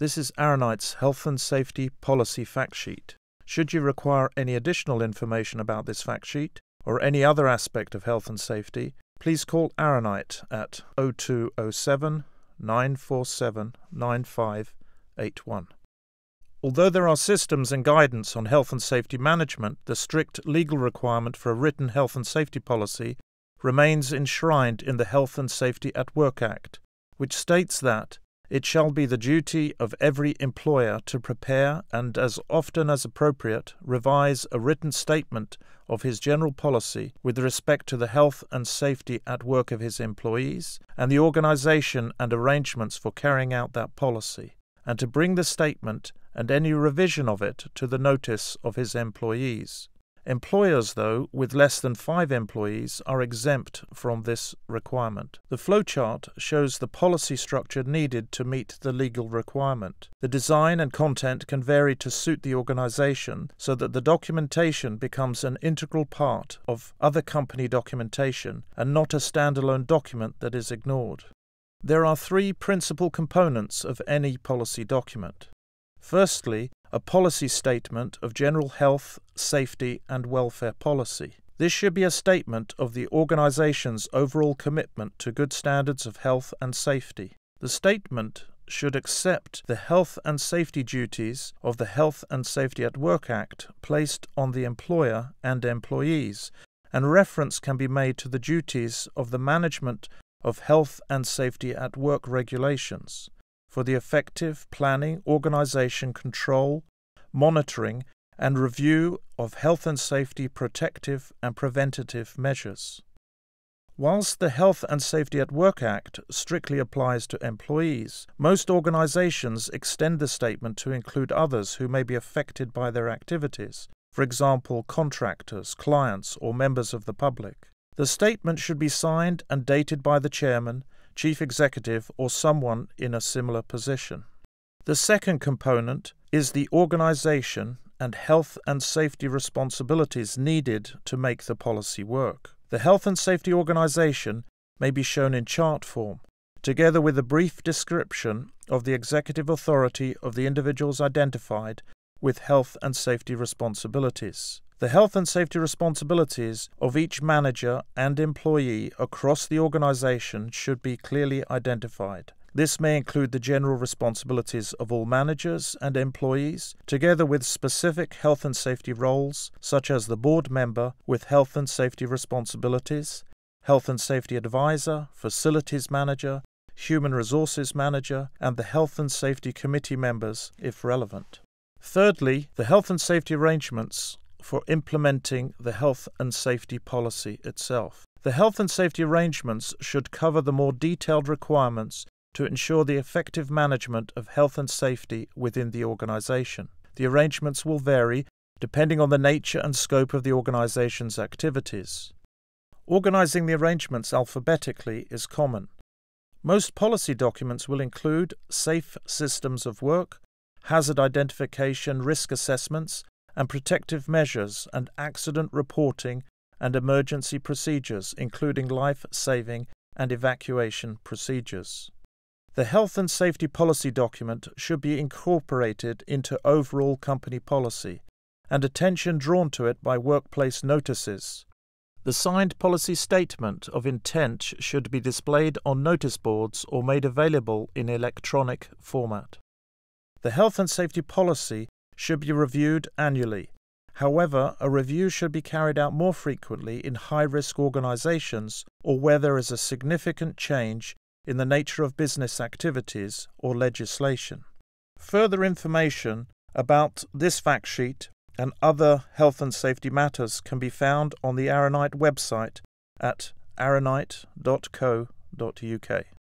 This is Aranite's Health and Safety Policy Fact Sheet. Should you require any additional information about this fact sheet or any other aspect of health and safety, please call Aranite at 0207 947 9581. Although there are systems and guidance on health and safety management, the strict legal requirement for a written health and safety policy remains enshrined in the Health and Safety at Work Act, which states that it shall be the duty of every employer to prepare and, as often as appropriate, revise a written statement of his general policy with respect to the health and safety at work of his employees and the organization and arrangements for carrying out that policy, and to bring the statement and any revision of it to the notice of his employees. Employers, though, with less than 5 employees are exempt from this requirement. The flowchart shows the policy structure needed to meet the legal requirement. The design and content can vary to suit the organization so that the documentation becomes an integral part of other company documentation and not a standalone document that is ignored. There are 3 principal components of any policy document. Firstly, a policy statement of general health, safety, and welfare policy. This should be a statement of the organization's overall commitment to good standards of health and safety. The statement should accept the health and safety duties of the Health and Safety at Work Act placed on the employer and employees, and reference can be made to the duties of the management of health and safety at work regulations for the effective planning, organization, control, monitoring, and review of health and safety protective and preventative measures. Whilst the Health and Safety at Work Act strictly applies to employees, most organizations extend the statement to include others who may be affected by their activities, for example, contractors, clients, or members of the public. The statement should be signed and dated by the chairman, chief executive, or someone in a similar position. The second component is the organization and health and safety responsibilities needed to make the policy work. The health and safety organization may be shown in chart form, together with a brief description of the executive authority of the individuals identified with health and safety responsibilities. The health and safety responsibilities of each manager and employee across the organization should be clearly identified. This may include the general responsibilities of all managers and employees, together with specific health and safety roles, such as the board member with health and safety responsibilities, health and safety advisor, facilities manager, human resources manager, and the health and safety committee members, if relevant. Thirdly, the health and safety arrangements for implementing the health and safety policy itself. The health and safety arrangements should cover the more detailed requirements to ensure the effective management of health and safety within the organization. The arrangements will vary depending on the nature and scope of the organization's activities. Organizing the arrangements alphabetically is common. Most policy documents will include safe systems of work, hazard identification, risk assessments, and protective measures and accident reporting and emergency procedures, including life-saving and evacuation procedures. The health and safety policy document should be incorporated into overall company policy, and attention drawn to it by workplace notices. The signed policy statement of intent should be displayed on notice boards or made available in electronic format. The health and safety policy should be reviewed annually. However, a review should be carried out more frequently in high-risk organizations or where there is a significant change in the nature of business activities or legislation. Further information about this fact sheet and other health and safety matters can be found on the Aranite website at aranite.co.uk.